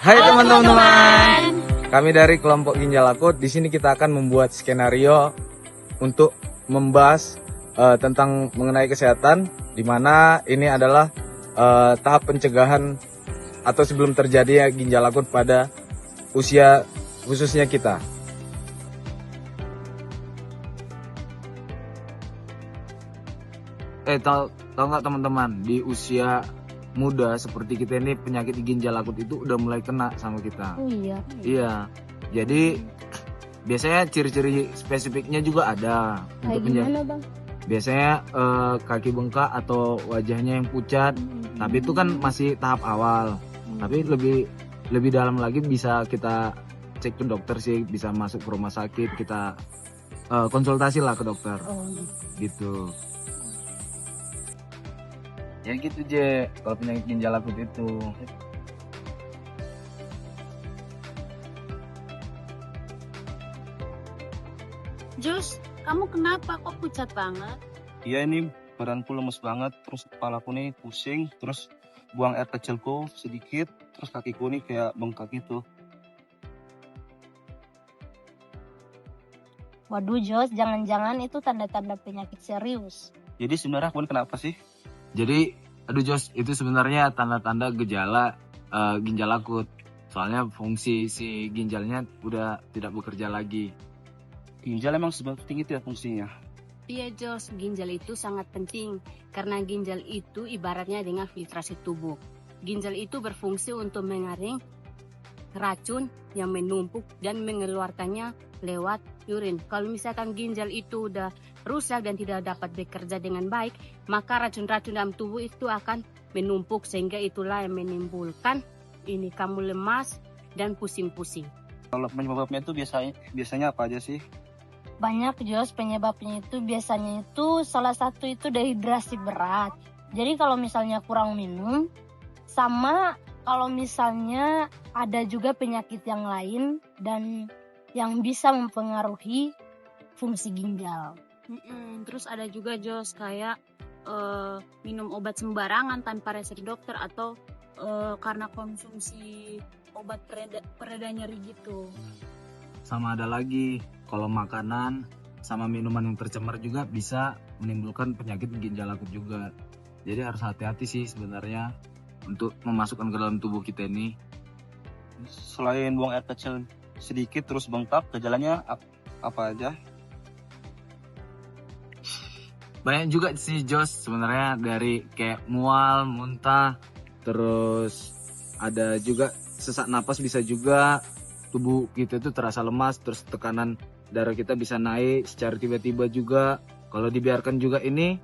Hai teman-teman. Kami dari kelompok Ginjal Akut. Di sini kita akan membuat skenario untuk membahas tentang mengenai kesehatan, di mana ini adalah tahap pencegahan atau sebelum terjadi ginjal akut pada usia khususnya kita. Tahu nggak teman-teman, di usia muda seperti kita ini penyakit ginjal akut itu udah mulai kena sama kita. Oh iya. Iya. Jadi biasanya ciri-ciri spesifiknya juga ada. Kayak Untuk gimana bang? biasanya kaki bengkak atau wajahnya yang pucat. Tapi itu kan masih tahap awal. Tapi lebih dalam lagi bisa kita cek ke dokter sih, bisa masuk ke rumah sakit, kita konsultasi lah ke dokter. Oh. Gitu. Ya gitu Je, kalau penyakit ginjal akut itu. Jus, kamu kenapa kok pucat banget? Iya, ini badanku lemes banget, terus kepalaku nih pusing, terus buang air kecilku sedikit, terus kakiku nih kayak bengkak gitu. Waduh Jos, jangan-jangan itu tanda-tanda penyakit serius. Jadi sebenarnya aku kenapa sih? Jadi, aduh Jos, itu sebenarnya tanda-tanda gejala ginjal akut. Soalnya fungsi si ginjalnya udah tidak bekerja lagi. Ginjal emang sepenting itu ya fungsinya. Iya Jos, ginjal itu sangat penting karena ginjal itu ibaratnya dengan filtrasi tubuh. Ginjal itu berfungsi untuk mengaring racun yang menumpuk dan mengeluarkannya lewat urin. Kalau misalkan ginjal itu udah rusak dan tidak dapat bekerja dengan baik, maka racun-racun dalam tubuh itu akan menumpuk sehingga itulah yang menimbulkan ini kamu lemas dan pusing-pusing. Kalau penyebabnya itu biasanya apa aja sih? Banyak Jos, penyebabnya itu biasanya itu salah satu itu dehidrasi berat. Jadi kalau misalnya kurang minum, sama kalau misalnya ada juga penyakit yang lain dan yang bisa mempengaruhi fungsi ginjal. Terus ada juga Jos kayak minum obat sembarangan tanpa resep dokter atau karena konsumsi obat pereda nyeri gitu. Sama ada lagi, kalau makanan sama minuman yang tercemar juga bisa menimbulkan penyakit ginjal akut juga. Jadi harus hati-hati sih sebenarnya untuk memasukkan ke dalam tubuh kita ini. Selain buang air kecil sedikit terus bengkak, gejalanya apa aja? Banyak juga sih Jos, sebenarnya dari kayak mual, muntah, terus ada juga sesak napas, bisa juga tubuh kita itu terasa lemas, terus tekanan darah kita bisa naik secara tiba-tiba juga. Kalau dibiarkan juga ini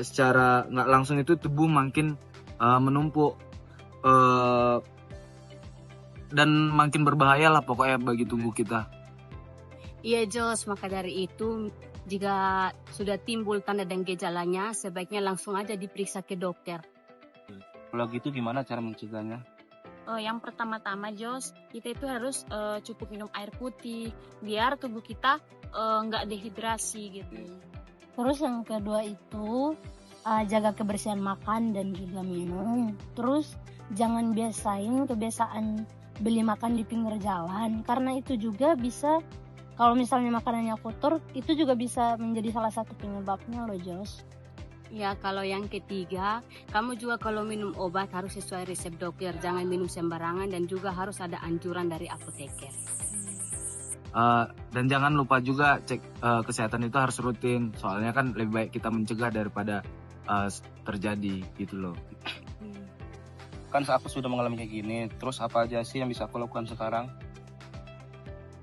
secara nggak langsung itu tubuh makin menumpuk dan makin berbahaya lah pokoknya bagi tubuh kita. Iya Jos, maka dari itu jika sudah timbul tanda dan gejalanya sebaiknya langsung aja diperiksa ke dokter. Kalau gitu gimana cara mencegahnya? Yang pertama-tama Jos, kita itu harus cukup minum air putih biar tubuh kita nggak dehidrasi gitu. Terus yang kedua itu jaga kebersihan makan dan juga minum. Terus jangan biasain kebiasaan beli makan di pinggir jalan, karena itu juga bisa, kalau misalnya makanannya kotor, itu juga bisa menjadi salah satu penyebabnya loh Jos. Ya, kalau yang ketiga, kamu juga kalau minum obat harus sesuai resep dokter, jangan minum sembarangan dan juga harus ada anjuran dari apoteker. Dan jangan lupa juga cek kesehatan itu harus rutin, soalnya kan lebih baik kita mencegah daripada terjadi gitu loh. Kan aku sudah mengalami kayak gini, terus apa aja sih yang bisa aku lakukan sekarang?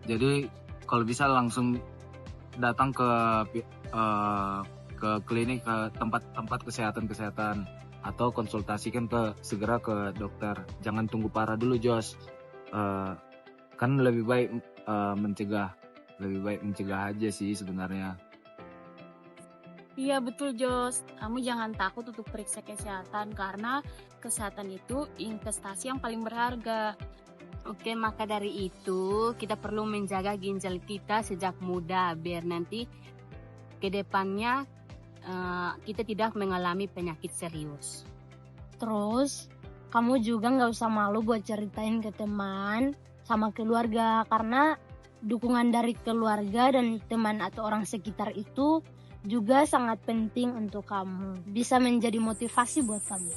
Jadi kalau bisa langsung datang ke klinik, ke tempat kesehatan atau konsultasikan segera ke dokter. Jangan tunggu parah dulu Jos. Kan lebih baik mencegah aja sih sebenarnya. Iya betul Jos, kamu jangan takut untuk periksa kesehatan karena kesehatan itu investasi yang paling berharga. Oke, maka dari itu kita perlu menjaga ginjal kita sejak muda biar nanti ke depannya kita tidak mengalami penyakit serius. Terus kamu juga nggak usah malu buat ceritain ke teman sama keluarga, karena dukungan dari keluarga dan teman atau orang sekitar itu juga sangat penting untuk kamu, bisa menjadi motivasi buat kamu.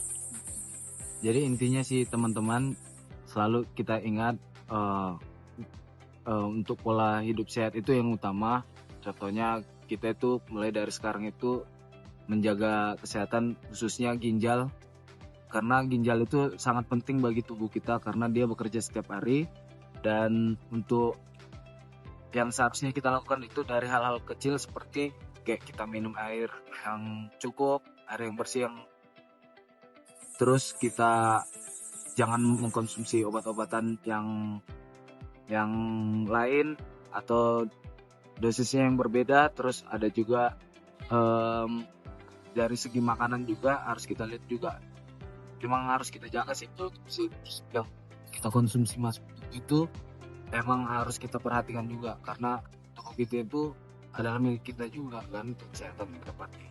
Jadi intinya sih teman-teman, selalu kita ingat untuk pola hidup sehat itu yang utama. Contohnya kita itu mulai dari sekarang itu menjaga kesehatan khususnya ginjal, karena ginjal itu sangat penting bagi tubuh kita karena dia bekerja setiap hari. Dan untuk yang seharusnya kita lakukan itu dari hal-hal kecil seperti kayak kita minum air yang cukup, air yang bersih, terus kita jangan mengkonsumsi obat-obatan yang lain atau dosisnya yang berbeda. Terus ada juga dari segi makanan juga harus kita lihat juga, memang harus kita jaga sih itu yang kita konsumsi itu emang harus kita perhatikan juga, karena tubuh kita itu adalah milik kita juga kan, untuk kesehatan kita pakai.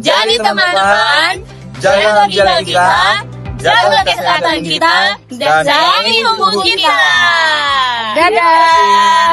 Jadi teman-teman, jangan tinggalkan kita, jaga kesehatan kita, dan sayangi tubuh kita. Dadah!